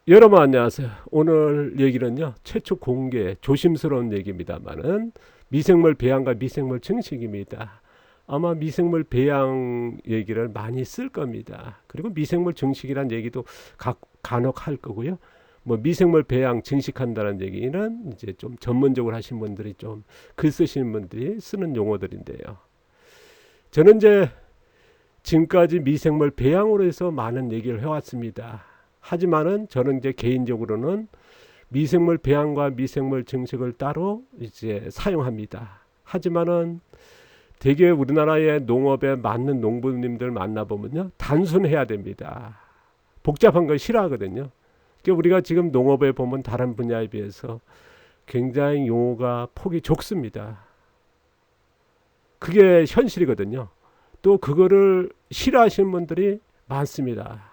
여러분 안녕하세요. 오늘 얘기는요. 최초 공개 조심스러운 얘기입니다만은 미생물 배양과 미생물 증식입니다. 아마 미생물 배양 얘기를 많이 쓸 겁니다. 그리고 미생물 증식이란 얘기도 간혹 할 거고요. 뭐 미생물 배양 증식한다는 얘기는 이제 좀 전문적으로 하신 분들이 좀 글 쓰시는 분들이 쓰는 용어들인데요. 저는 이제 지금까지 미생물 배양으로 해서 많은 얘기를 해왔습니다. 하지만은 저는 이제 개인적으로는 미생물 배양과 미생물 증식을 따로 이제 사용합니다. 하지만은 되게 우리나라의 농업에 맞는 농부님들 만나보면요. 단순해야 됩니다. 복잡한 걸 싫어하거든요. 그러니까 우리가 지금 농업에 보면 다른 분야에 비해서 굉장히 용어가 폭이 좁습니다. 그게 현실이거든요. 또 그거를 싫어하시는 분들이 많습니다.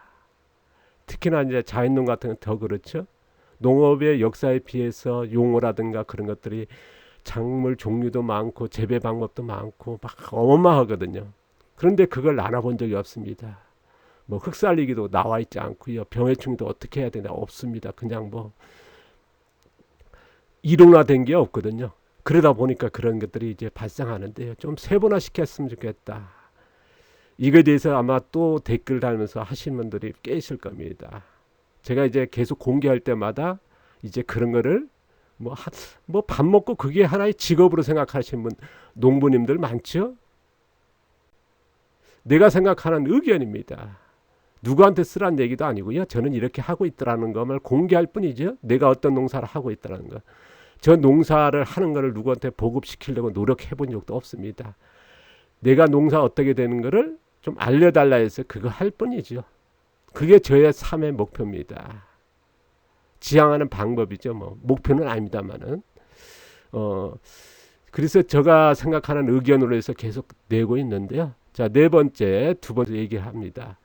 특히나 이제 자연농 같은 건 더 그렇죠. 농업의 역사에 비해서 용어라든가 그런 것들이 작물 종류도 많고 재배 방법도 많고 막 어마어마하거든요. 그런데 그걸 나눠본 적이 없습니다. 뭐 흙살리기도 나와 있지 않고요. 병해충도 어떻게 해야 되나 없습니다. 그냥 뭐 이론화된 게 없거든요. 그러다 보니까 그런 것들이 이제 발생하는데요. 좀 세분화 시켰으면 좋겠다. 이거에 대해서 아마 또 댓글 달면서 하시는 분들이 꽤 있을 겁니다. 제가 이제 계속 공개할 때마다 이제 그런 거를 뭐 밥 먹고 그게 하나의 직업으로 생각하시는 분, 농부님들 많죠? 내가 생각하는 의견입니다. 누구한테 쓰란 얘기도 아니고요. 저는 이렇게 하고 있더라는 것을 공개할 뿐이죠. 내가 어떤 농사를 하고 있더라는 거. 저 농사를 하는 거를 누구한테 보급시키려고 노력해 본 적도 없습니다. 내가 농사 어떻게 되는 거를 좀 알려달라 해서 그거 할 뿐이죠. 그게 저의 삶의 목표입니다. 지향하는 방법이죠. 뭐 목표는 아닙니다만은 그래서 제가 생각하는 의견으로 해서 계속 내고 있는데요. 자, 두 번째 얘기합니다.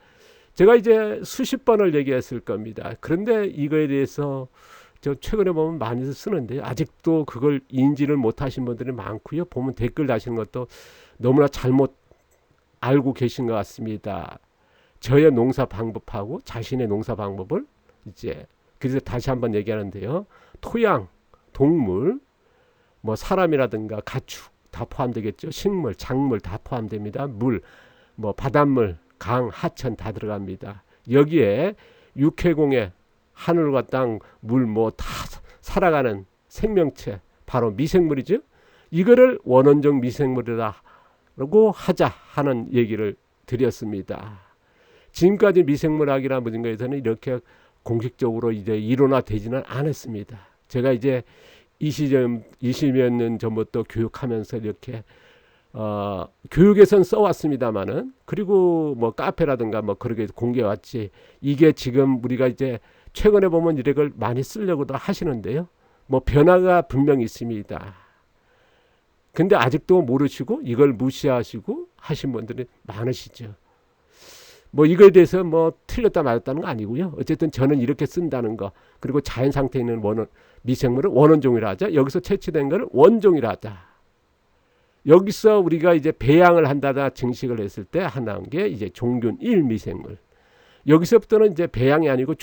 제가 이제 수십 번을 얘기했을 겁니다. 그런데 이거에 대해서 저 최근에 보면 많이 쓰는데 아직도 그걸 인지를 못하신 분들이 많고요. 보면 댓글 다시는 것도 너무나 잘못 알고 계신 것 같습니다. 저의 농사 방법하고 자신의 농사 방법을 이제 그래서 다시 한번 얘기하는데요. 토양, 동물, 뭐 사람이라든가 가축 다 포함되겠죠. 식물, 작물 다 포함됩니다. 물, 뭐 바닷물, 강, 하천 다 들어갑니다. 여기에 육해공의 하늘과 땅, 물 뭐 다 살아가는 생명체 바로 미생물이죠. 이거를 원원적 미생물이라고 하자 하는 얘기를 드렸습니다. 지금까지 미생물학이라는 거에서는 이렇게 공식적으로 이제 이론화되지는 않았습니다. 제가 이제 20여 년 전부터 교육하면서 이렇게 교육에선 써왔습니다만은 그리고 뭐 카페라든가 뭐 그렇게 공개해왔지 이게 지금 우리가 이제 최근에 보면 이걸 많이 쓰려고도 하시는데요. 뭐 변화가 분명히 있습니다. 근데 아직도 모르시고 이걸 무시하시고 하신 분들이 많으시죠. 뭐 이거에 대해서 뭐 틀렸다 맞았다는 거 아니고요. 어쨌든 저는 이렇게 쓴다는 거 그리고 자연 상태에 있는 미생물을 원원종이라 하자. 여기서 채취된 거를 원종이라 하자. 여기서 우리가 이제 배양을 한다다 증식을 했을 때 하나인 게 이제 종균 1 미생물. 여기서부터는 이제 배양이 아니고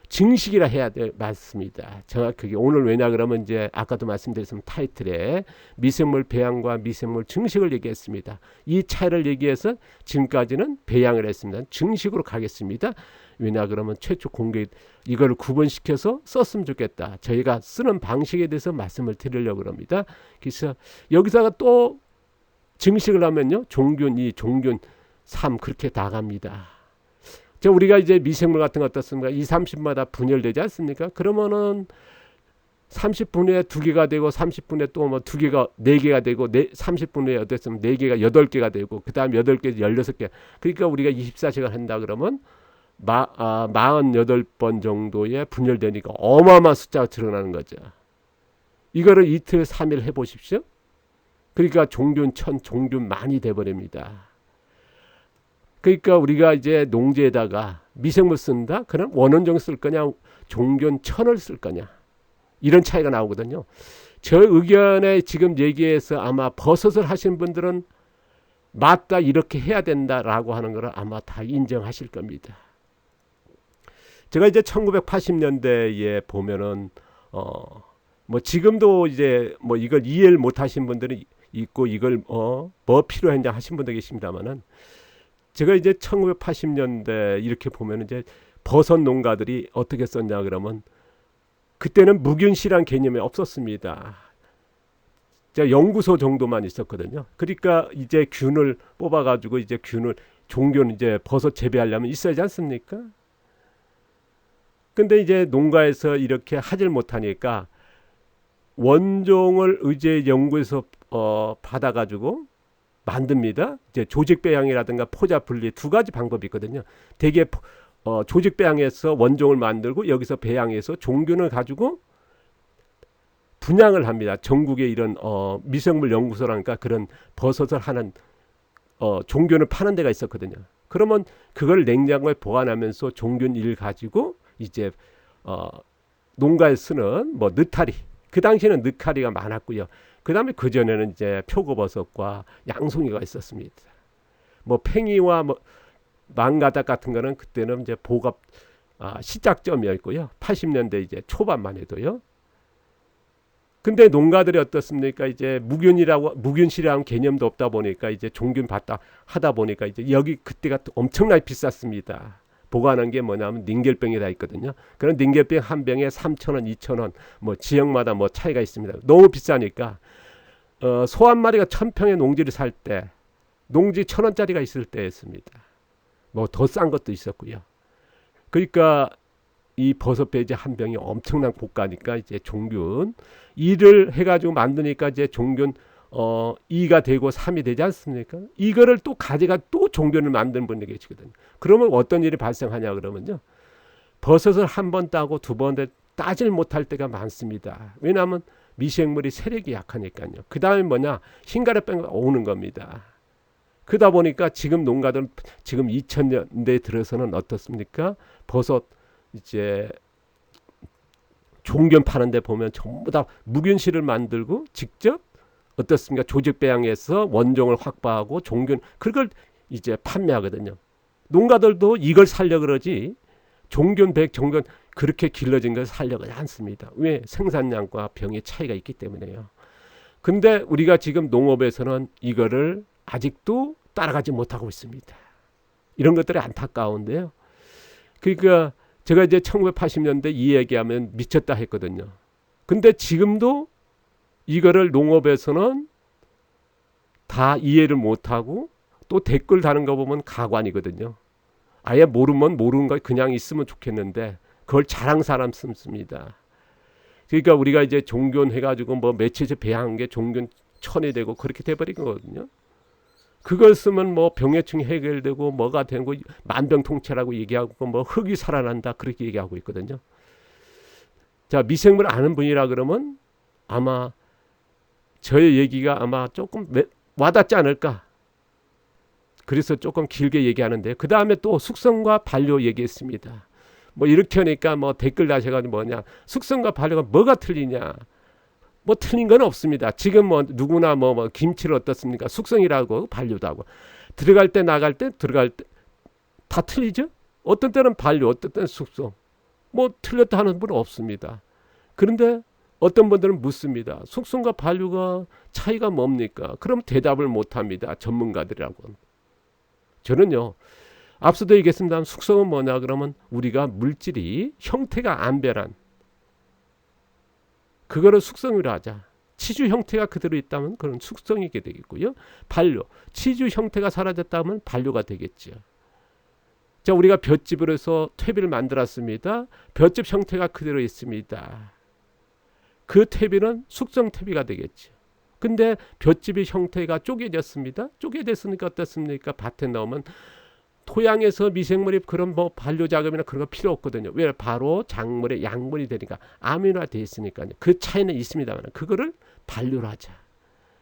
증식이라 해야 돼 맞습니다. 정확하게 오늘 왜냐 그러면 이제 아까도 말씀드렸지만 타이틀에 미생물 배양과 미생물 증식을 얘기했습니다. 이 차이를 얘기해서 지금까지는 배양을 했습니다. 증식으로 가겠습니다. 왜냐 그러면 최초 공개 이걸 구분시켜서 썼으면 좋겠다. 저희가 쓰는 방식에 대해서 말씀을 드리려고 합니다. 그래서 여기서가 또 증식을 하면요. 종균 2, 종균 3 그렇게 나갑니다. 우리가 이제 미생물 같은 거 어떻습니까? 2, 30마다 분열되지 않습니까? 그러면은 30분 후에 2개가 되고 30분 후에 또 뭐 2개가 4개가 되고 30분 후에 어땠으면 4개가 8개가 되고 그다음 8개 16개. 그러니까 우리가 24시간 한다 그러면 48번 정도의 분열되니까 어마어마한 숫자가 드러나는 거죠. 이거를 이틀 3일 해 보십시오. 그러니까 종균 1000, 종균 만이 돼 버립니다. 그러니까 우리가 이제 농지에다가 미생물 쓴다? 그럼 원원종 쓸 거냐, 종균 1000을 쓸 거냐. 이런 차이가 나오거든요. 저 의견에 지금 얘기해서 아마 버섯을 하신 분들은 맞다 이렇게 해야 된다라고 하는 걸 아마 다 인정하실 겁니다. 제가 이제 1980년대에 보면은 뭐 지금도 이제 뭐 이걸 이해를 못 하신 분들이 있고 이걸 뭐 필요했냐 하신 분도 계십니다만은 제가 이제 1980년대 이렇게 보면 이제 버섯 농가들이 어떻게 썼냐 그러면 그때는 무균실한 개념이 없었습니다. 제가 연구소 정도만 있었거든요. 그러니까 이제 균을 뽑아가지고 이제 균을 종균 이제 버섯 재배하려면 있어야지 않습니까? 근데 이제 농가에서 이렇게 하질 못하니까 원종을 이제 연구에서 받아가지고 만듭니다. 이제 조직 배양이라든가 포자 분리 두 가지 방법이 있거든요. 대개 조직 배양해서 원종을 만들고 여기서 배양해서 종균을 가지고 분양을 합니다. 전국에 이런 미생물 연구소라니까 그런 버섯을 하는 종균을 파는 데가 있었거든요. 그러면 그걸 냉장고에 보관하면서 종균 일 가지고 이제 농가에 쓰는 뭐 느타리, 그 당시에는 느타리가 많았고요. 그 다음에 그 전에는 이제 표고버섯과 양송이가 있었습니다. 뭐 팽이와 뭐 망가닥 같은 거는 그때는 이제 보급 시작점이었고요. 80년대 이제 초반만 해도요. 근데 농가들이 어떻습니까? 이제 무균실이라는 개념도 없다 보니까 이제 종균 받다 하다 보니까 이제 여기 그때가 엄청나게 비쌌습니다. 보관한 게 뭐냐면 닌겔병이 다 있거든요. 그런 닌겔병 한 병에 3,000원, 2,000원, 뭐 지역마다 뭐 차이가 있습니다. 너무 비싸니까 소 한 마리가 1,000평의 농지를 살 때 농지 1,000원짜리가 있을 때였습니다. 뭐 더 싼 것도 있었고요. 그러니까 이 버섯 배지 한 병이 엄청난 고가니까 이제 종균 2를 해가지고 만드니까 이제 종균 2가 되고 3이 되지 않습니까? 이거를 또 가져가 또 종균을 만드는 분이 계시거든요. 그러면 어떤 일이 발생하냐 그러면요. 버섯을 한 번 따고 두 번 따질 못할 때가 많습니다. 왜냐하면 미생물이 세력이 약하니까요. 그 다음에 뭐냐? 흰가루병가 오는 겁니다. 그러다 보니까 지금 농가들은 지금 2000년대 들어서는 어떻습니까? 버섯 이제 종균 파는 데 보면 전부 다 무균실을 만들고 직접 어떻습니까? 조직 배양해서 원종을 확보하고 종균 그걸 이제 판매하거든요. 농가들도 이걸 살려 그러지 종균 종균 그렇게 길러진 걸 살려고 하지 않습니다. 왜? 생산량과 병의 차이가 있기 때문에요. 근데 우리가 지금 농업에서는 이거를 아직도 따라가지 못하고 있습니다. 이런 것들이 안타까운데요. 그러니까 제가 이제 1980년대 이 얘기하면 미쳤다 했거든요. 근데 지금도 이거를 농업에서는 다 이해를 못하고 또 댓글 다는 거 보면 가관이거든요. 아예 모르면 모르는 거 그냥 있으면 좋겠는데 그걸 자랑 사람 씁니다. 그러니까 우리가 이제 종균 해가지고 뭐 며칠째 배양한 게 종균 1,000이 되고 그렇게 돼버린 거거든요. 그걸 쓰면 뭐 병해충이 해결되고 뭐가 되고 만병통치라고 얘기하고 뭐 흙이 살아난다 그렇게 얘기하고 있거든요. 자, 미생물 아는 분이라 그러면 아마 저의 얘기가 아마 조금 와닿지 않을까. 그래서 조금 길게 얘기하는데 그 다음에 또 숙성과 반려 얘기했습니다. 뭐 이렇게 하니까 뭐 댓글 다셔가지고 뭐냐 숙성과 반려가 뭐가 틀리냐. 뭐 틀린 건 없습니다. 지금 뭐 누구나 뭐 김치를 어떻습니까? 숙성이라고 반려도 하고 들어갈 때 나갈 때 들어갈 때 다 틀리죠. 어떤 때는 반려, 어떤 때는 숙성. 뭐 틀렸다 하는 분은 없습니다. 그런데 어떤 분들은 묻습니다. 숙성과 반려가 차이가 뭡니까? 그럼 대답을 못합니다. 전문가들이라고. 저는요. 앞서도 얘기했습니다. 숙성은 뭐냐 그러면 우리가 물질이 형태가 안 변한 그거를 숙성이라 하자. 치주 형태가 그대로 있다면 그런 숙성이게 되겠고요. 반려. 치주 형태가 사라졌다면 반려가 되겠죠. 자, 우리가 볏짚으로 해서 퇴비를 만들었습니다. 볏짚 형태가 그대로 있습니다. 그 퇴비는 숙성 퇴비가 되겠죠. 근데 볏짚의 형태가 쪼개졌습니다. 쪼개졌으니까 어떻습니까? 밭에 넣으면 토양에서 미생물이 그런 뭐 반려 작업이나 그런 거 필요 없거든요. 왜? 바로 작물의 양분이 되니까 아미노화 되어 있으니까요. 그 차이는 있습니다만 그거를 반려로 하자.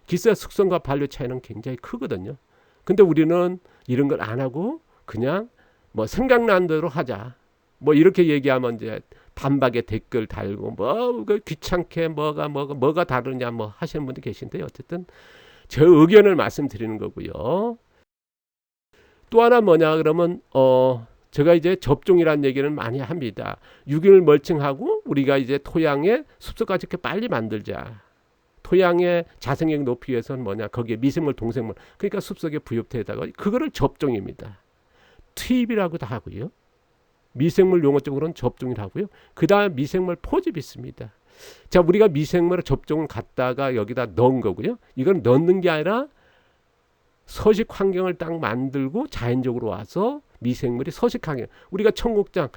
기스 숙성과 반려 차이는 굉장히 크거든요. 근데 우리는 이런 걸 안 하고 그냥 뭐 생각난 대로 하자. 뭐 이렇게 얘기하면 이제 반박에 댓글 달고 뭐 귀찮게 뭐가 다르냐 뭐 하시는 분들 계신데요. 어쨌든 제 의견을 말씀드리는 거고요. 또 하나 뭐냐 그러면 제가 이제 접종이라는 얘기는 많이 합니다. 유기물 멀칭하고 우리가 이제 토양에 숲속까지 이렇게 빨리 만들자. 토양의 자생력 높이기 위해서는 뭐냐? 거기에 미생물, 동생물. 그러니까 숲속에 부엽토에다가 그거를 접종입니다. 투입이라고도 하고요. 미생물 용어적으로는 접종이라고요. 그다음 미생물 포집이 있습니다. 자, 우리가 미생물 접종을 갖다가 여기다 넣은 거고요. 이건 넣는 게 아니라 서식 환경을 딱 만들고 자연적으로 와서 미생물이 서식 환경. 우리가 청국장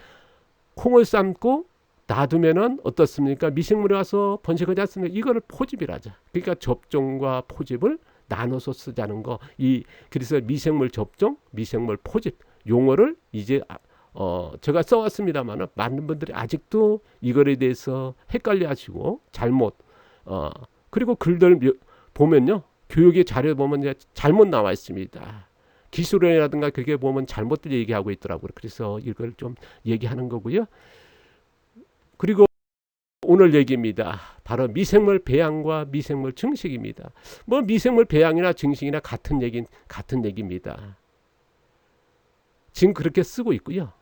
콩을 삶고 놔두면은 어떻습니까? 미생물이 와서 번식하지 않습니까? 이거를 포집이라자. 그러니까 접종과 포집을 나눠서 쓰자는 거. 그래서 미생물 접종, 미생물 포집 용어를 이제 제가 써왔습니다만 많은 분들이 아직도 이거에 대해서 헷갈려하시고 잘못 그리고 글들 보면요. 교육의 자료 보면 이제 잘못 나와 있습니다. 기술원이라든가 그렇게 보면 잘못들 얘기하고 있더라고요. 그래서 이걸 좀 얘기하는 거고요. 그리고 오늘 얘기입니다. 바로 미생물 배양과 미생물 증식입니다. 뭐 미생물 배양이나 증식이나 같은 얘기입니다. 지금 그렇게 쓰고 있고요.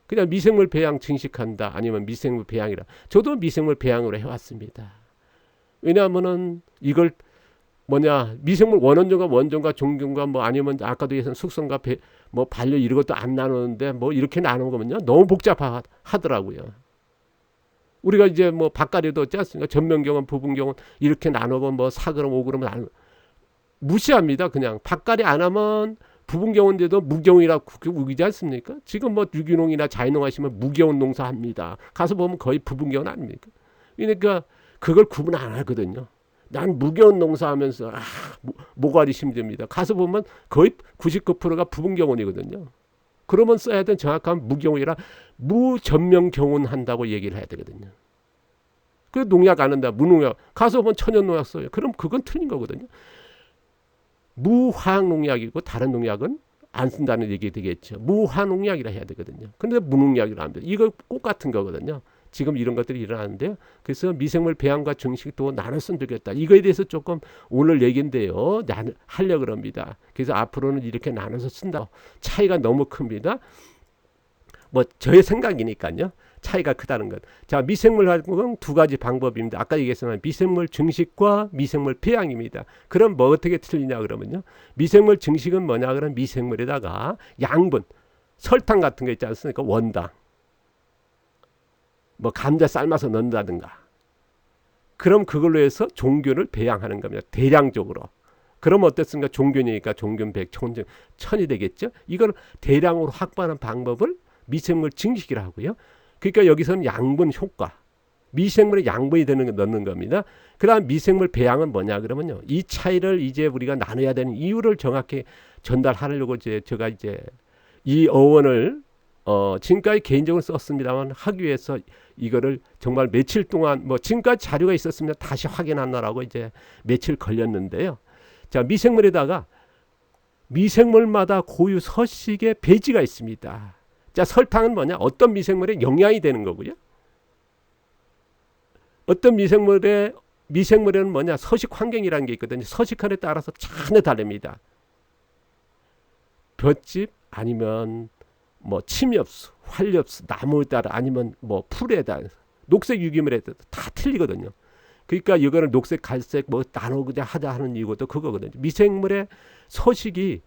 그냥 미생물 배양 증식한다 아니면 미생물 배양이라. 저도 미생물 배양으로 해왔습니다. 왜냐하면은 이걸 미생물 원원종과 종균과 뭐 아니면 아까도 얘기한 숙성과 뭐 반려 이런 것도 안 나누는데 뭐 이렇게 나누는 거면요 너무 복잡하더라고요. 우리가 이제 뭐 밥가리도 없지 않습니까? 전면경은 부분경은 이렇게 나누고 뭐 4g 5g 무시합니다. 그냥 밥가리 안 하면 부분경인데도 무경이라고 우기지 않습니까? 지금 뭐 유기농이나 자연농 하시면 무경 농사합니다. 가서 보면 거의 부분경은 아닙니까? 그러니까 그걸 구분 안 하거든요. 난 무경 농사하면서 모가지 힘듭니다. 가서 보면 거의 99%가 부분경운이거든요. 그러면 써야 되는 정확한 무경운이라 무전면경운 한다고 얘기를 해야 되거든요. 그 농약 안 한다. 무농약. 가서 보면 천연농약 써요. 그럼 그건 틀린 거거든요. 무화학농약이고 다른 농약은 안 쓴다는 얘기 되겠죠. 무화농약이라 해야 되거든요. 그런데 무농약이라 합니다. 이거 똑같은 거거든요. 지금 이런 것들이 일어나는데요. 그래서 미생물 배양과 증식도 나눴으면 좋겠다. 이거에 대해서 조금 오늘 얘기인데요. 하려고 합니다. 그래서 앞으로는 이렇게 나눠서 쓴다. 차이가 너무 큽니다. 뭐 저의 생각이니까요. 차이가 크다는 것. 자, 미생물 활동은 두 가지 방법입니다. 아까 얘기했지만 미생물 증식과 미생물 배양입니다. 그럼 뭐 어떻게 틀리냐 그러면요. 미생물 증식은 뭐냐 그러면 미생물에다가 양분, 설탕 같은 거 있지 않습니까? 원당. 뭐 감자 삶아서 넣는다든가. 그럼 그걸로 해서 종균을 배양하는 겁니다. 대량적으로. 그럼 어떻습니까? 종균이니까 종균 100, 종균 1000이 되겠죠. 이걸 대량으로 확보하는 방법을 미생물 증식이라고 하고요. 그러니까 여기서는 양분 효과. 미생물의 양분이 되는 거 넣는 겁니다. 그 다음 미생물 배양은 뭐냐 그러면요. 이 차이를 이제 우리가 나눠야 되는 이유를 정확히 전달하려고 제가 이제 이 어원을 지금까지 개인적으로 썼습니다만 하기 위해서 이거를 정말 며칠 동안 뭐 지금까지 자료가 있었으면 다시 확인하느라고 이제 며칠 걸렸는데요. 자, 미생물에다가 미생물마다 고유 서식의 배지가 있습니다. 자, 설탕은 뭐냐? 어떤 미생물에 영양이 되는 거고요. 어떤 미생물에는 뭐냐? 서식 환경이라는 게 있거든요. 서식환에 따라서 전혀 다릅니다. 볏짚 아니면 뭐 침엽수, 활엽수, 나무에 따라 아니면 뭐 풀에 따라 녹색 유기물에 따라 다 틀리거든요. 그러니까 이거를 녹색, 갈색 뭐 나누고자 하자 하는 이유도 그거거든요. 미생물의 서식이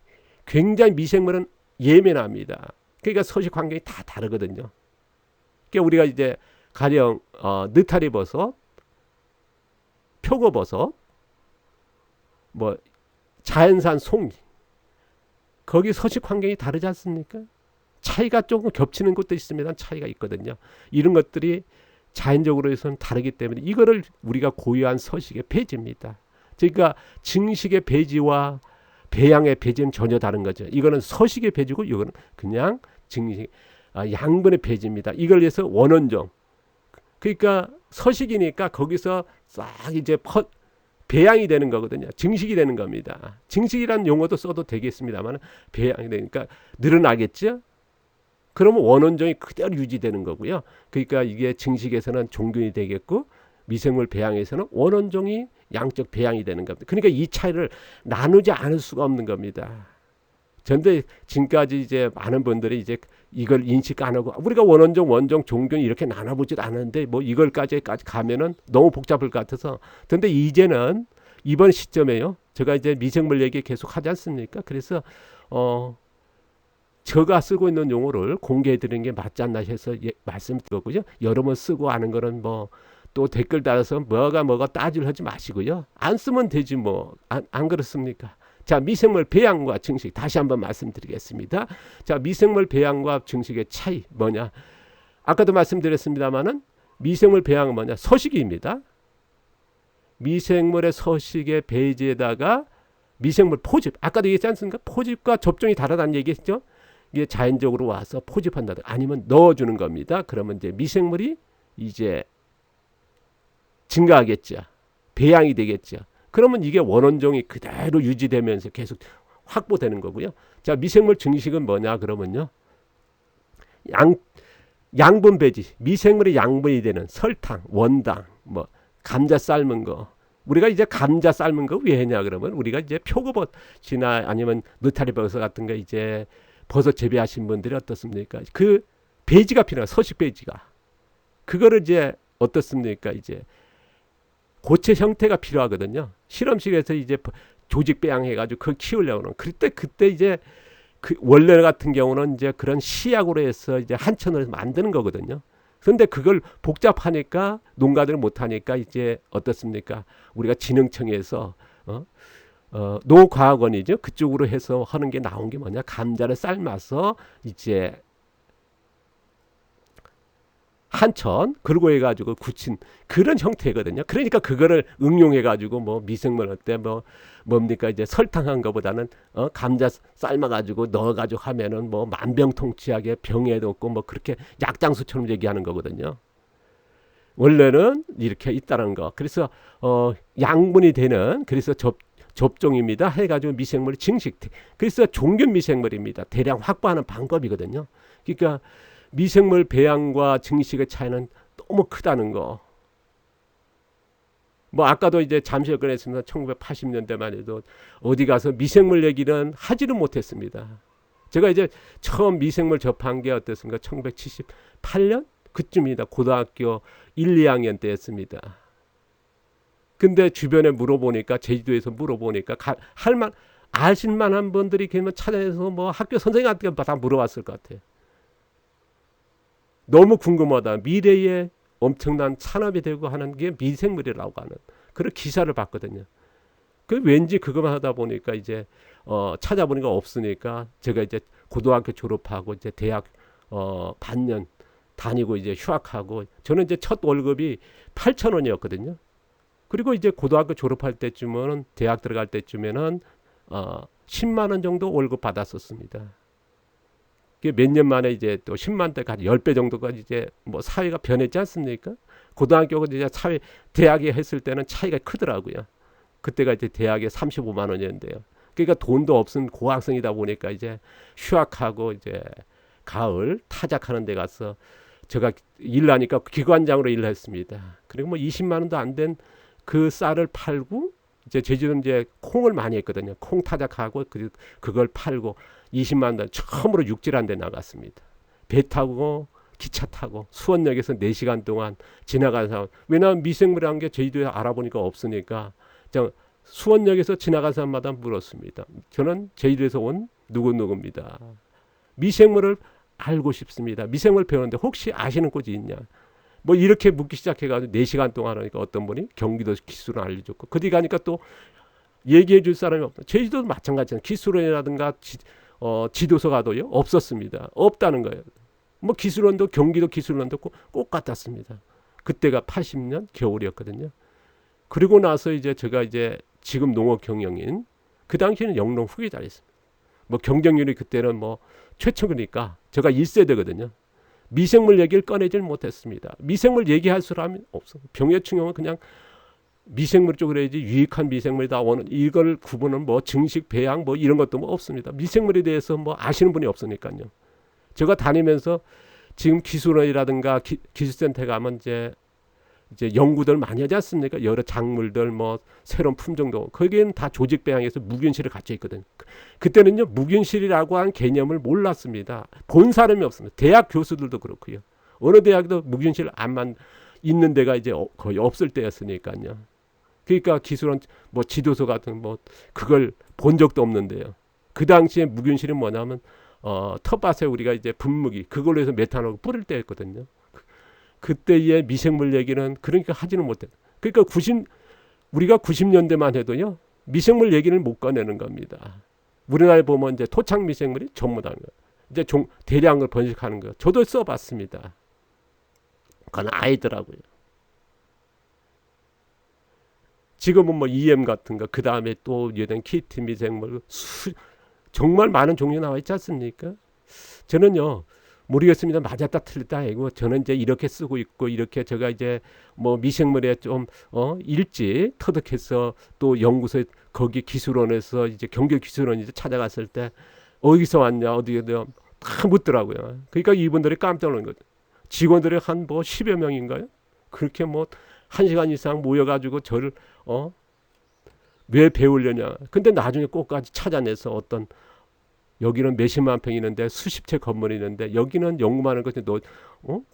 굉장히 미생물은 예민합니다. 그러니까 서식 환경이 다 다르거든요. 그러니까 우리가 이제 가령 느타리 버섯, 표고버섯, 뭐 자연산 송이 거기 서식 환경이 다르지 않습니까? 차이가 조금 겹치는 것도 있습니다. 차이가 있거든요. 이런 것들이 자연적으로 해서는 다르기 때문에 이거를 우리가 고유한 서식의 배지입니다. 그러니까 증식의 배지와 배양의 배지는 전혀 다른 거죠. 이거는 서식의 배지고 이거는 그냥 증식 양분의 배지입니다. 이걸 위해서 원원종. 그러니까 서식이니까 거기서 싹 이제 배양이 되는 거거든요. 증식이 되는 겁니다. 증식이라는 용어도 써도 되겠습니다만 배양이 되니까 늘어나겠죠. 그러면 원원종이 그대로 유지되는 거고요. 그러니까 이게 증식에서는 종균이 되겠고 미생물 배양에서는 원원종이 양적 배양이 되는 겁니다. 그러니까 이 차이를 나누지 않을 수가 없는 겁니다. 그런데 지금까지 이제 많은 분들이 이제 이걸 인식 안 하고 우리가 원원종, 원종, 종종 이렇게 나눠보질 않았는데 뭐 이걸까지 가면은 너무 복잡할 것 같아서. 그런데 이제는 이번 시점에요. 제가 이제 미생물 얘기 계속 하지 않습니까? 그래서 제가 쓰고 있는 용어를 공개해 드리는 게 맞지 않나 해서 말씀드렸고요. 여러분 쓰고 아는 거는 뭐 또 댓글 달아서 뭐가 따질 하지 마시고요. 안 쓰면 되지 뭐. 안 그렇습니까? 자, 미생물 배양과 증식 다시 한번 말씀드리겠습니다. 자, 미생물 배양과 증식의 차이 뭐냐? 아까도 말씀드렸습니다만은 미생물 배양은 뭐냐? 서식입니다. 미생물의 서식의 배지에다가 미생물 포집. 아까도 얘기했지 않습니까? 포집과 접종이 다르다는 얘기했죠. 이게 자연적으로 와서 포집한다. 아니면 넣어주는 겁니다. 그러면 이제 미생물이 이제 증가하겠죠. 배양이 되겠죠. 그러면 이게 원원종이 그대로 유지되면서 계속 확보되는 거고요. 자, 미생물 증식은 뭐냐 그러면요. 양분 배지, 미생물의 양분이 되는 설탕, 원당, 뭐 감자 삶은 거. 우리가 이제 감자 삶은 거 왜 했냐 그러면 우리가 이제 표고버섯이나 아니면 느타리버섯 같은 거 이제 버섯 재배하신 분들이 어떻습니까? 그 배지가 필요해요. 서식 배지가. 그거를 이제 어떻습니까? 이제 고체 형태가 필요하거든요. 실험실에서 이제 조직 배양해가지고 그걸 키우려고는. 그때 이제 그 원래 같은 경우는 이제 그런 시약으로 해서 이제 한천을 만드는 거거든요. 그런데 그걸 복잡하니까 농가들은 못하니까 이제 어떻습니까? 우리가 진흥청에서 농과학원이죠. 그쪽으로 해서 하는 게 나온 게 뭐냐? 감자를 삶아서 이제 한천 그러고 해가지고 굳힌 그런 형태거든요. 그러니까 그거를 응용해가지고 뭐 미생물 어때 뭡니까 이제 설탕한 거보다는 감자 삶아가지고 넣어가지고 하면은 뭐 만병통치약에 병에도 없고 뭐 그렇게 약장수처럼 얘기하는 거거든요. 원래는 이렇게 있다는 거. 그래서 양분이 되는 그래서 접종입니다. 해가지고 미생물이 증식. 그래서 종균 미생물입니다. 대량 확보하는 방법이거든요. 그러니까 미생물 배양과 증식의 차이는 너무 크다는 거. 뭐 아까도 이제 잠시 꺼냈습니다. 1980년대만 해도 어디 가서 미생물 얘기는 하지를 못했습니다. 제가 이제 처음 미생물 접한 게 어땠습니까? 1978년 그쯤이다. 고등학교 1, 2학년 때였습니다. 근데 주변에 물어보니까 제주도에서 물어보니까 아실만한 분들이 그러면 찾아내서 뭐 학교 선생님한테 다 물어봤을 것 같아요. 너무 궁금하다. 미래에 엄청난 산업이 되고 하는 게 미생물이라고 하는 그런 기사를 봤거든요. 그 왠지 그것만 하다 보니까 이제 찾아보니까 없으니까 제가 이제 고등학교 졸업하고 이제 대학 반년 다니고 이제 휴학하고 저는 이제 첫 월급이 8,000원이었거든요. 그리고 이제 고등학교 졸업할 때쯤은 대학 들어갈 때쯤에는 10만 원 정도 월급 받았었습니다. 몇 년 만에 이제 또 10만대까지 10배 정도까지 이제 뭐 사회가 변했지 않습니까? 고등학교 이제 사회 대학에 했을 때는 차이가 크더라고요. 그때가 이제 대학에 35만 원이었는데요. 그러니까 돈도 없은 고학생이다 보니까 이제 휴학하고 이제 가을 타작하는 데 가서 제가 일하니까 기관장으로 일을 했습니다. 그리고 뭐 20만 원도 안 된 그 쌀을 팔고 이제 제주도는 이제 콩을 많이 했거든요. 콩 타작하고 그걸 팔고 20만 원 처음으로 육지란 데 나갔습니다. 배 타고 기차 타고 수원역에서 4시간 동안 지나간 사람. 왜냐하면 미생물이라는 게 제주도에 알아보니까 없으니까 수원역에서 지나간 사람마다 물었습니다. 저는 제주도에서 온 누구누구입니다. 미생물을 알고 싶습니다. 미생물 배우는데 혹시 아시는 곳이 있냐. 뭐 이렇게 묻기 시작해가지고 4시간 동안 하니까 어떤 분이 경기도 기술을 알려줬고 그뒤 가니까 또 얘기해 줄 사람이 없다. 제주도도 마찬가지잖아요. 기술원이라든가 지도서 가도요 없었습니다. 없다는 거예요. 뭐 기술원도 경기도 기술원도 꼭 같았습니다. 그때가 80년 겨울이었거든요. 그리고 나서 이제 제가 이제 지금 농업 경영인 그 당시에는 영농 후계자였습니다. 뭐 경쟁률이 그때는 뭐 최초니까 제가 1세대거든요. 미생물 얘기를 꺼내질 못했습니다. 미생물 얘기할 사람이 없어. 병해충형은 그냥 미생물 쪽으로 해야지 유익한 미생물이다. 이걸 구분은 뭐 증식, 배양 뭐 이런 것도 뭐 없습니다. 미생물에 대해서 뭐 아시는 분이 없으니까요. 제가 다니면서 지금 기술원이라든가 기술센터 가면 이제 이제 연구들 많이 하지 않습니까? 여러 작물들 뭐 새로운 품종도 거기에는 다 조직 배양해서 무균실을 갖춰 있거든. 그때는요 무균실이라고 한 개념을 몰랐습니다. 본 사람이 없습니다. 대학 교수들도 그렇고요. 어느 대학도 무균실 안만 있는 데가 이제 거의 없을 때였으니까요. 그러니까 기술원 뭐 지도서 같은 뭐 그걸 본 적도 없는데요. 그 당시에 무균실이 뭐냐면 텃밭에 우리가 이제 분무기 그걸로 해서 메탄올 뿌릴 때였거든요. 그때의 미생물 얘기는 그러니까 하지는 못해. 그러니까 우리가 90년대만 해도요 미생물 얘기를 못 꺼내는 겁니다. 우리나라에 보면 이제 토착 미생물이 전부 다 이제 대량을 번식하는 거. 저도 써봤습니다. 그건 아이더라고요. 지금은 뭐 EM 같은 거, 그 다음에 또 예전 키티 미생물 정말 많은 종류 나와 있지 않습니까? 저는요 모르겠습니다. 맞았다 틀렸다 아니고 저는 이제 이렇게 쓰고 있고 이렇게 제가 이제 뭐 미생물에 좀 일찍 터득해서 또 연구소에 거기 기술원에서 이제 경교 기술원 이제 찾아갔을 때 어디서 왔냐 어디에서 다 묻더라고요. 그러니까 이분들이 깜짝 놀란 거죠. 직원들이 한 뭐 10여 명인가요? 그렇게 뭐 1시간 이상 모여가지고 저를 왜 배우려냐. 근데 나중에 꼭까지 찾아내서 어떤 여기는 몇십만 평이 있는데 수십 채 건물이 있는데 여기는 연구만 하는 것이 너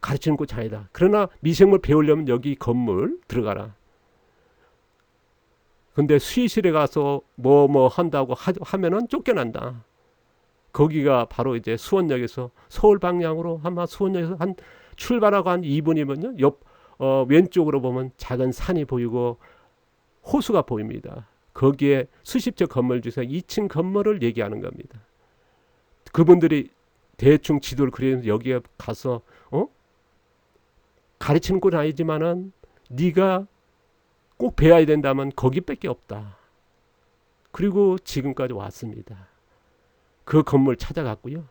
가르치는 곳 아니다. 그러나 미생물 배우려면 여기 건물 들어가라. 근데 수의실에 가서 뭐 한다고 하면은 쫓겨난다. 거기가 바로 이제 수원역에서 서울 방향으로 아마 수원역에서 한 출발하고 한 2분이면요. 왼쪽으로 보면 작은 산이 보이고 호수가 보입니다. 거기에 수십 채 건물 중에서 2층 건물을 얘기하는 겁니다. 그분들이 대충 지도를 그리면서 여기에 가서 가르치는 건 아니지만은 네가 꼭 배워야 된다면 거기밖에 없다. 그리고 지금까지 왔습니다. 그 건물 찾아갔고요.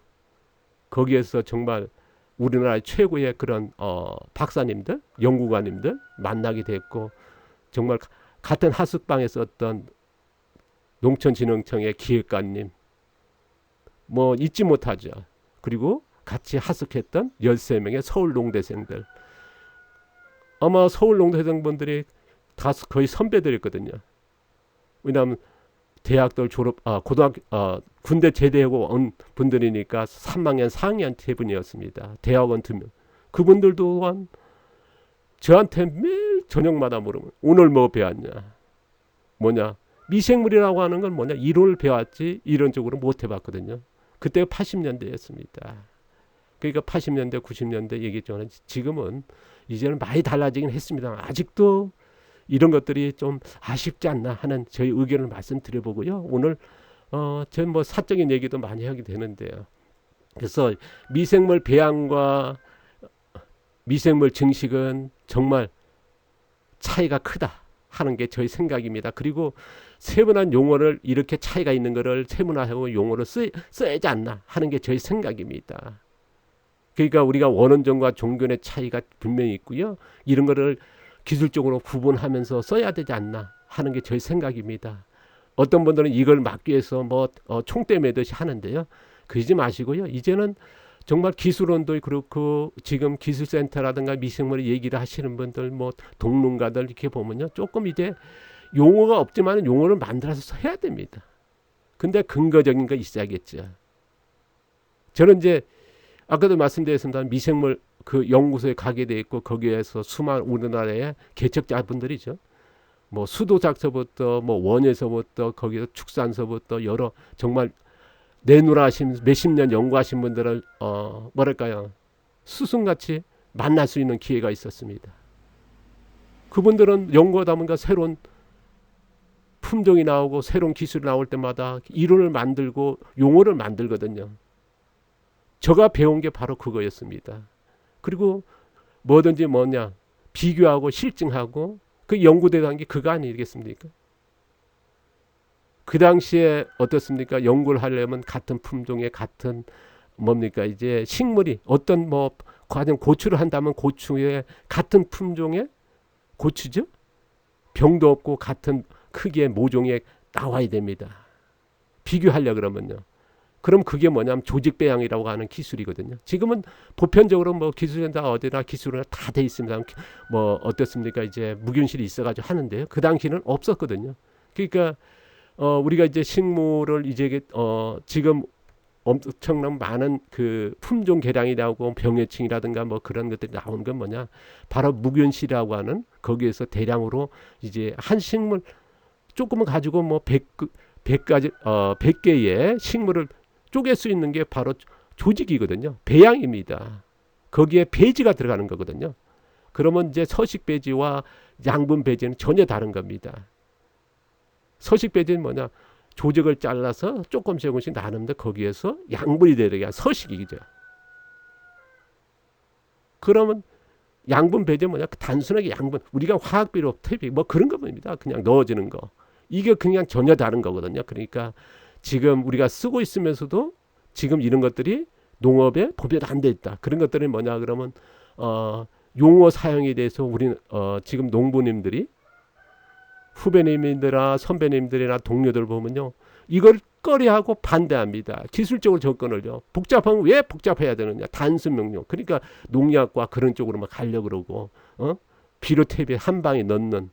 거기에서 정말 우리나라 최고의 그런 박사님들, 연구관님들 만나게 됐고 정말 같은 하숙방에 썼던 농촌진흥청의 기획관님 뭐 잊지 못하죠. 그리고 같이 하숙했던 13명의 서울농대생들. 아마 서울농대생분들이 다 거의 선배들이었거든요. 왜냐하면 대학들 고등학교 군대 제대하고 온 분들이니까 3학년 4학년 대분이었습니다. 대학원 2명. 그분들 또한 저한테 매일 저녁마다 물으면 오늘 뭐 배웠냐. 뭐냐. 미생물이라고 하는 건 뭐냐. 이론을 배웠지 이론적으로 못 해봤거든요. 그때가 80년대였습니다. 그러니까 80년대 90년대 얘기했지만 지금은 이제는 많이 달라지긴 했습니다. 아직도 이런 것들이 좀 아쉽지 않나 하는 저희 의견을 말씀드려보고요. 오늘 제 뭐 사적인 얘기도 많이 하게 되는데요. 그래서 미생물 배양과 미생물 증식은 정말 차이가 크다 하는 게 저희 생각입니다. 그리고 세분한 용어를 이렇게 차이가 있는 것을 세분화하고 용어를 써야지 않나 하는 게 저희 생각입니다. 그러니까 우리가 원원종과 종균의 차이가 분명히 있고요. 이런 거를 기술적으로 구분하면서 써야 되지 않나 하는 게 저희 생각입니다. 어떤 분들은 이걸 막기 위해서 뭐 총대 매듯이 하는데요. 그러지 마시고요. 이제는 정말 기술원도 그렇고 지금 기술센터라든가 미생물 얘기를 하시는 분들 뭐 동문가들 이렇게 보면요. 조금 이제 용어가 없지만 용어를 만들어서 해야 됩니다. 근데 근거적인 거 있어야겠죠. 저는 이제 아까도 말씀드렸습니다. 미생물 그 연구소에 가게 돼 있고 거기에서 수많은 우리나라의 개척자분들이죠. 뭐 수도작서부터 뭐 원에서부터 거기서 축산서부터 여러 정말 내누라하신 몇십 년 연구하신 분들을 뭐랄까요 스승같이 만날 수 있는 기회가 있었습니다. 그분들은 연구하다 보니까 새로운 품종이 나오고 새로운 기술이 나올 때마다 이론을 만들고 용어를 만들거든요. 제가 배운 게 바로 그거였습니다. 그리고 뭐든지 뭐냐 비교하고 실증하고 그 연구대단 게 그거 아니겠습니까? 그 당시에 어떻습니까? 연구를 하려면 같은 품종의 같은 뭡니까 이제 식물이 어떤 뭐 과정 고추를 한다면 고추의 같은 품종의 고추죠? 병도 없고 같은 크기의 모종에 나와야 됩니다. 비교하려 그러면요. 그럼 그게 뭐냐면 조직 배양이라고 하는 기술이거든요. 지금은 보편적으로 뭐 기술센터 어디나 기술은 다 돼 있습니다. 뭐 어떻습니까? 이제 무균실이 있어가지고 하는데요. 그 당시는 없었거든요. 그러니까 우리가 이제 식물을 이제 지금 엄청난 많은 그 품종 개량이 나오고 병해충이라든가 뭐 그런 것들이 나오는 건 뭐냐? 바로 무균실이라고 하는 거기에서 대량으로 이제 한 식물 조금은 가지고 뭐 100개의 식물을 쪼갤 수 있는 게 바로 조직이거든요. 배양입니다. 거기에 배지가 들어가는 거거든요. 그러면 이제 서식 배지와 양분 배지는 전혀 다른 겁니다. 서식 배지는 뭐냐? 조직을 잘라서 조금씩 나누는데 거기에서 양분이 되는 서식이죠. 그러면 양분 배지는 뭐냐? 단순하게 양분, 우리가 화학비료, 퇴비 뭐 그런 겁니다. 그냥 넣어주는 거. 이게 그냥 전혀 다른 거거든요. 그러니까 지금 우리가 쓰고 있으면서도 지금 이런 것들이 농업에 법에 안 돼 있다. 그런 것들이 뭐냐 그러면 용어 사용에 대해서 우리는 지금 농부님들이 후배님들이나 선배님들이나 동료들 보면요. 이걸 꺼려하고 반대합니다. 기술적으로 접근을요. 복잡한 거 왜 복잡해야 되느냐. 단순 명령. 그러니까 농약과 그런 쪽으로 막 가려고 그러고 비료 퇴비 한 방에 넣는.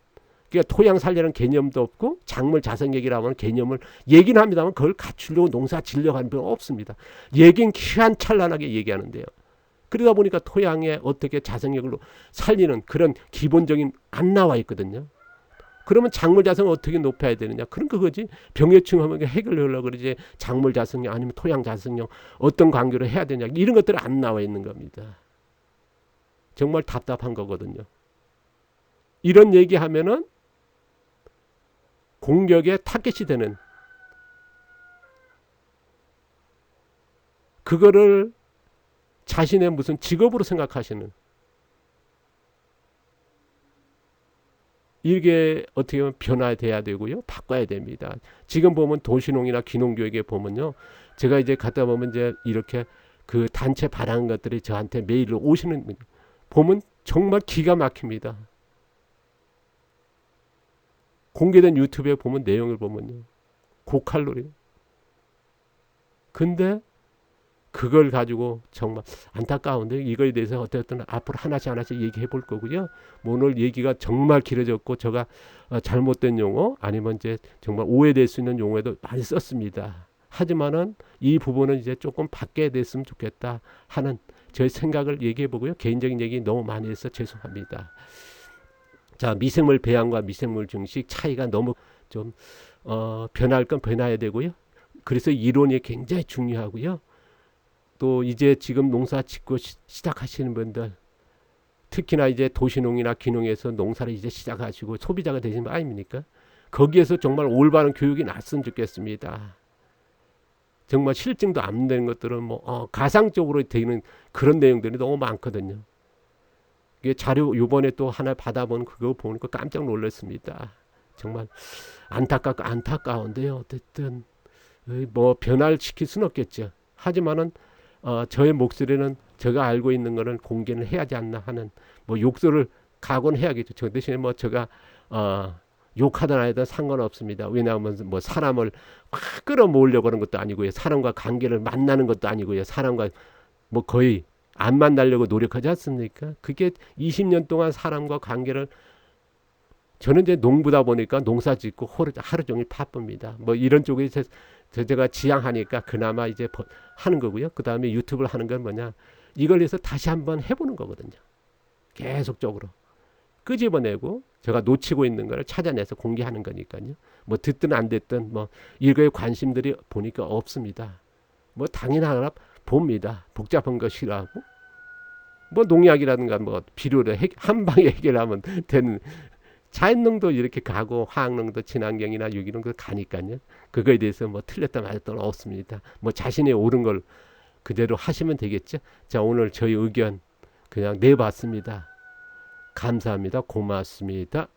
그러니까 토양 살리는 개념도 없고 작물 자생력이라고 하는 개념을 얘기는 합니다만 그걸 갖추려고 농사 지려고 하는 필요는 없습니다. 얘기는 희한찬란하게 얘기하는데요. 그러다 보니까 토양에 어떻게 자생력을 살리는 그런 기본적인 안 나와 있거든요. 그러면 작물 자생을 어떻게 높여야 되느냐? 그런 그거지. 병해충 하면 해결하려고 그러지. 작물 자생력 아니면 토양 자생력 어떤 관계로 해야 되냐? 이런 것들은 안 나와 있는 겁니다. 정말 답답한 거거든요. 이런 얘기하면은 공격에 타겟이 되는 그거를 자신의 무슨 직업으로 생각하시는 이게 어떻게 보면 변화돼야 되고요. 바꿔야 됩니다. 지금 보면 도시농이나 귀농교육에 보면요. 제가 이제 갔다 보면 이제 이렇게 그 단체 발행한 것들이 저한테 메일로 오시는 보면 정말 기가 막힙니다. 공개된 유튜브에 보면 내용을 보면요. 고칼로리. 근데 그걸 가지고 정말 안타까운데 이거에 대해서 어쨌든 앞으로 하나씩 얘기해 볼 거고요. 뭐 오늘 얘기가 정말 길어졌고 제가 잘못된 용어 아니면 이제 정말 오해될 수 있는 용어도 많이 썼습니다. 하지만은 이 부분은 이제 조금 바뀌어야 됐으면 좋겠다 하는 제 생각을 얘기해 보고요. 개인적인 얘기 너무 많이 해서 죄송합니다. 자, 미생물 배양과 미생물 증식 차이가 너무 좀 변할 건 변화해야 되고요. 그래서 이론이 굉장히 중요하고요. 또 이제 지금 농사 짓고 시작하시는 분들 특히나 이제 도시농이나 귀농에서 농사를 이제 시작하시고 소비자가 되시는 분 아닙니까? 거기에서 정말 올바른 교육이 났으면 좋겠습니다. 정말 실증도 안 되는 것들은 뭐 가상적으로 되는 그런 내용들이 너무 많거든요. 이게 자료 요번에 또 하나 받아본 그거 보니까 깜짝 놀랐습니다. 정말 안타까운데요. 어쨌든 뭐 변화를 시킬 수는 없겠죠. 하지만은 저의 목소리는 제가 알고 있는 거는 공개는 해야 하지 않나 하는 뭐 욕설을 각오는 해야겠죠. 저 대신에 뭐 제가 욕하든 안 하든 상관없습니다. 왜냐하면 뭐 사람을 확 끌어모으려고 하는 것도 아니고요. 사람과 관계를 만나는 것도 아니고요. 사람과 뭐 거의 안 만나려고 노력하지 않습니까? 그게 20년 동안 사람과 관계를 저는 이제 농부다 보니까 농사 짓고 하루 종일 바쁩니다. 뭐 이런 쪽에 제가 지향하니까 그나마 이제 하는 거고요. 그 다음에 유튜브를 하는 건 뭐냐. 이걸 해서 다시 한번 해보는 거거든요. 계속적으로. 끄집어내고 제가 놓치고 있는 걸 찾아내서 공개하는 거니까요. 뭐 듣든 안 듣든 뭐 이거에 관심들이 보니까 없습니다. 뭐 당연하나 봅니다. 복잡한 거 싫어하고. 뭐 농약이라든가 뭐 비료를 한 방에 해결하면 되는 자연농도 이렇게 가고 화학농도 친환경이나 유기농도 가니까요. 그거에 대해서 뭐 틀렸다 맞았다 없습니다. 뭐 자신의 옳은 걸 그대로 하시면 되겠죠. 자, 오늘 저희 의견 그냥 내봤습니다. 감사합니다. 고맙습니다.